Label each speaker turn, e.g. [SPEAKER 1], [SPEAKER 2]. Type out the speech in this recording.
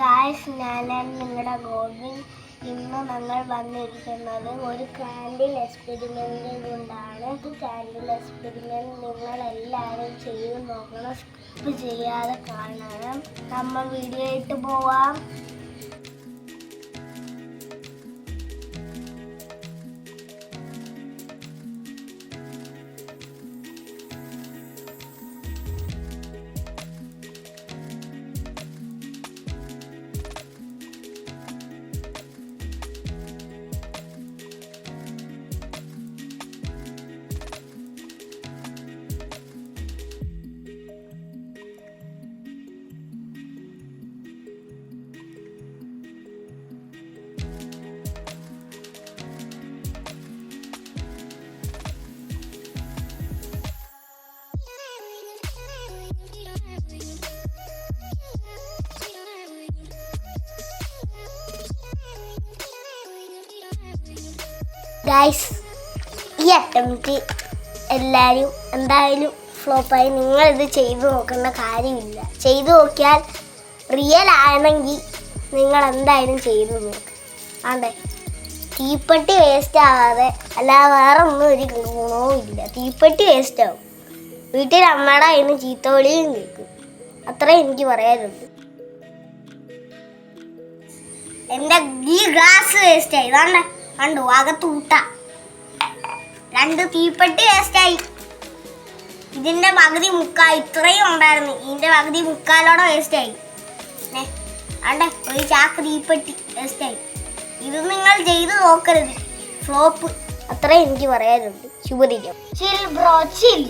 [SPEAKER 1] Guys, ഞാനാണ് നിങ്ങളുടെ ഗോവിൻ. ഇന്ന് ഞങ്ങൾ വന്നിരിക്കുന്നത് ഒരു കാൻഡിൽ എക്സ്പെരിമെൻ്റ് കൊണ്ടാണ്. കാൻഡിൽ എക്സ്പെരിമെൻറ്റ് നിങ്ങളെല്ലാവരും ചെയ്ത് നോക്കണം, സ്കിപ്പ് ചെയ്യാതെ കാണണം. നമ്മൾ വീഡിയോ ഇട്ട് പോവാം. ഗൈസ്, ഈ അറ്റംപ്റ്റ് എല്ലാവരും എന്തായാലും ഫ്ലോപ്പായി. നിങ്ങളിത് ചെയ്തു നോക്കേണ്ട കാര്യമില്ല. ചെയ്തു നോക്കിയാൽ റിയൽ ആണെങ്കിൽ നിങ്ങൾ എന്തായാലും ചെയ്തു നോക്കുക. ആണ്ടേ, തീപ്പെട്ടി വേസ്റ്റ് ആവാതെ അല്ലാതെ വേറെ ഒന്നും ഒരു ഗുണവും ഇല്ല. തീപ്പെട്ടി വേസ്റ്റ് ആവും, വീട്ടിൽ അമ്മയുടെ അതിന് ചീത്തവിളിയും കേൾക്കും. അത്രേ എനിക്ക് പറയാനുണ്ട്. എൻ്റെ ഈ ഗ്ലാസ് വേസ്റ്റ് ആയി. ഇതാണ്ട് കണ്ടു, അകത്ത് ഊട്ട 2 തീപ്പെട്ടി വേസ്റ്റായി. ഇതിൻ്റെ പകുതി ഇത്രയും ഉണ്ടായിരുന്നു, ഇതിൻ്റെ പകുതി മുക്കാലോടെ വേസ്റ്റായി. അണ്ടേ, ഒരു ചാക്ക് തീപ്പെട്ടി വേസ്റ്റായി. ഇത് നിങ്ങൾ ചെയ്ത് നോക്കരുത്, ഫ്ലോപ്പ്. അത്രയും എനിക്ക് പറയാനുണ്ട്. ശുഭദിനം. ചിൽ ബ്രോ ചിൽ.